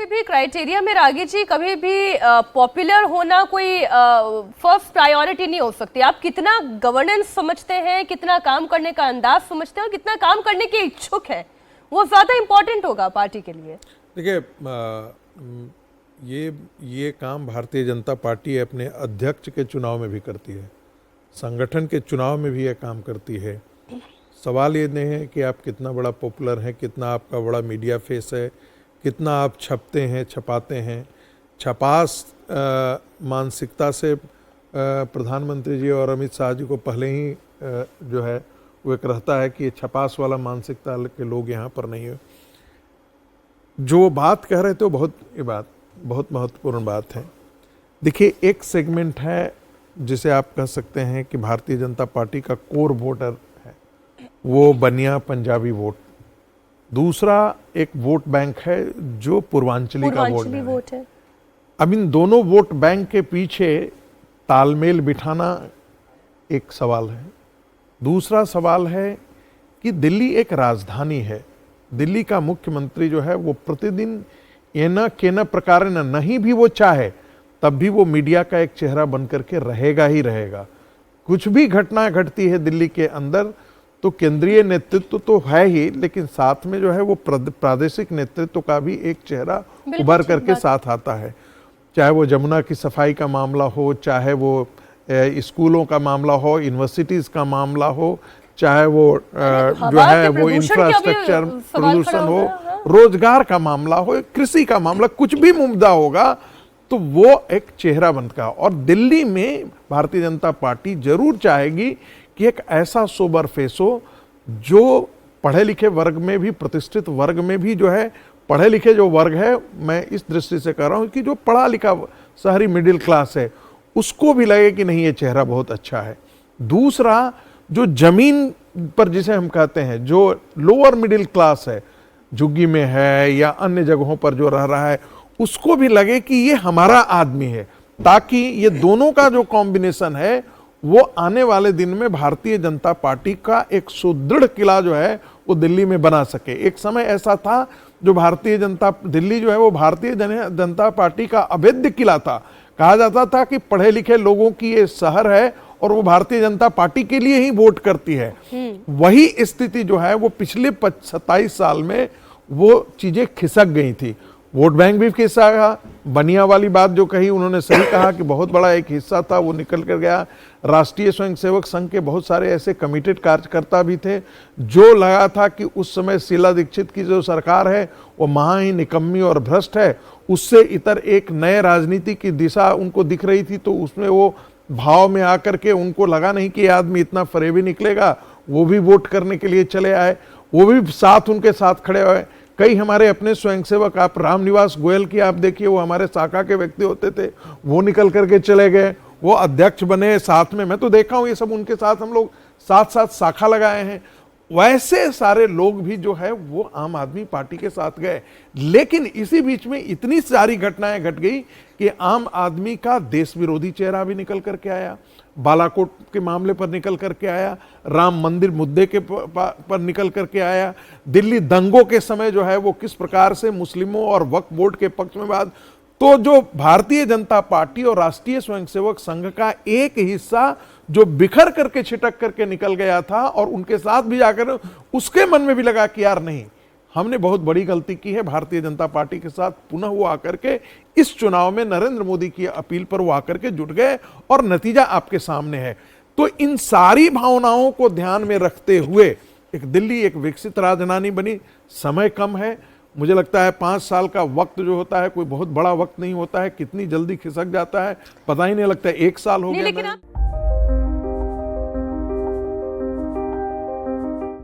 भी क्राइटेरिया में रागी जी कभी भी पॉपुलर होना कोई फर्स्ट प्रायोरिटी नहीं हो सकती। आप कितना गवर्नेंस समझते हैं, कितना काम करने का अंदाज समझते हैं और कितना काम करने के इच्छुक है, वो ज्यादा इंपॉर्टेंट होगा पार्टी के लिए। देखिए, ये काम भारतीय जनता पार्टी अपने अध्यक्ष के चुनाव में भी करती है, संगठन के चुनाव में भी यह काम करती है। सवाल ये नहीं है कि आप कितना बड़ा पॉपुलर हैं, कितना आपका बड़ा मीडिया फेस है, कितना आप छपते हैं, छपाते हैं। छपास मानसिकता से प्रधानमंत्री जी और अमित शाह जी को पहले ही जो है वो एक रहता है कि ये छपास वाला मानसिकता के लोग यहाँ पर नहीं है। जो बात कह रहे थे वो बहुत महत्वपूर्ण बात है। देखिए, एक सेगमेंट है जिसे आप कह सकते हैं कि भारतीय जनता पार्टी का कोर वोटर है, वो बनिया पंजाबी वोट। दूसरा एक वोट बैंक है जो पूर्वांचली का वोट है। अब इन दोनों वोट बैंक के पीछे तालमेल बिठाना एक सवाल है। दूसरा सवाल है कि दिल्ली एक राजधानी है। दिल्ली का मुख्यमंत्री जो है वो प्रतिदिन एना केना प्रकार नहीं भी वो चाहे तब भी वो मीडिया का एक चेहरा बनकर के रहेगा ही रहेगा। कुछ भी घटना घटती है दिल्ली के अंदर तो केंद्रीय नेतृत्व तो है ही, लेकिन साथ में जो है वो प्रादेशिक नेतृत्व का भी एक चेहरा उभर करके साथ आता है। चाहे वो जमुना की सफाई का मामला हो, चाहे वो स्कूलों का मामला हो, यूनिवर्सिटीज का मामला हो, चाहे वो जो है वो इंफ्रास्ट्रक्चर प्रदूषण हो, रोजगार का मामला हो, कृषि का मामला, कुछ भी मुद्दा होगा तो वो एक चेहरा बनता है। और दिल्ली में भारतीय जनता पार्टी जरूर चाहेगी कि एक ऐसा सोबर फेस हो जो पढ़े लिखे वर्ग में भी, प्रतिष्ठित वर्ग में भी जो है, पढ़े लिखे जो वर्ग है, मैं इस दृष्टि से कह रहा हूं कि जो पढ़ा लिखा शहरी मिडिल क्लास है उसको भी लगे कि नहीं ये चेहरा बहुत अच्छा है। दूसरा, जो जमीन पर जिसे हम कहते हैं जो लोअर मिडिल क्लास है, झुग्गी में है या अन्य जगहों पर जो रह रहा है, उसको भी लगे कि ये हमारा आदमी है, ताकि ये दोनों का जो कॉम्बिनेशन है वो आने वाले दिन में भारतीय जनता पार्टी का एक सुदृढ़ किला जो है वो दिल्ली में बना सके। एक समय ऐसा था जो भारतीय जनता दिल्ली जो है वो भारतीय जनता पार्टी का अभेद्य किला था। कहा जाता था कि पढ़े लिखे लोगों की ये शहर है और वो भारतीय जनता पार्टी के लिए ही वोट करती है। वही स्थिति जो है वो पिछले 27 साल में वो चीजें खिसक गई थी। वोट बैंक भी खिसका। बनिया वाली बात जो कही उन्होंने सही कहा कि बहुत बड़ा एक हिस्सा था वो निकल कर गया। राष्ट्रीय स्वयंसेवक संघ के बहुत सारे ऐसे कमिटेड कार्यकर्ता भी थे जो लगा था कि उस समय शीला दीक्षित की जो सरकार है वो महा ही निकम्मी और भ्रष्ट है, उससे इतर एक नए राजनीति की दिशा उनको दिख रही थी। तो उसमें वो भाव में आकर के उनको लगा नहीं कि आदमी इतना फरेबी निकलेगा, वो भी वोट करने के लिए चले आए, वो भी साथ उनके साथ खड़े हुए। कई हमारे अपने स्वयंसेवक, आप रामनिवास गोयल की आप देखिए, वो हमारे शाखा के व्यक्ति होते थे, वो निकल करके चले गए, वो अध्यक्ष बने साथ में। मैं तो देखा हूं ये सब उनके साथ हम लोग साथ साथ शाखा लगाए हैं। वैसे सारे लोग भी जो है वो आम आदमी पार्टी के साथ गए। लेकिन इसी बीच में इतनी सारी घटनाएं घट गई कि आम आदमी का देश विरोधी चेहरा भी निकल करके आया, बालाकोट के मामले पर निकल करके आया, राम मंदिर मुद्दे के पर निकल करके आया, दिल्ली दंगों के समय जो है वो किस प्रकार से मुस्लिमों और वक्फ बोर्ड के पक्ष में बात। तो जो भारतीय जनता पार्टी और राष्ट्रीय स्वयंसेवक संघ का एक हिस्सा जो बिखर करके छिटक करके निकल गया था और उनके साथ भी जाकर उसके मन में भी लगा कि यार नहीं, हमने बहुत बड़ी गलती की है, भारतीय जनता पार्टी के साथ पुनः वो आकर के इस चुनाव में नरेंद्र मोदी की अपील पर वो आकर के जुट गए और नतीजा आपके सामने है। तो इन सारी भावनाओं को ध्यान में रखते हुए एक दिल्ली एक विकसित राजधानी बनी। समय कम है, मुझे लगता है 5 साल का वक्त जो होता है कोई बहुत बड़ा वक्त नहीं होता है, कितनी जल्दी खिसक जाता है पता ही नहीं लगता। 1 साल हो गया।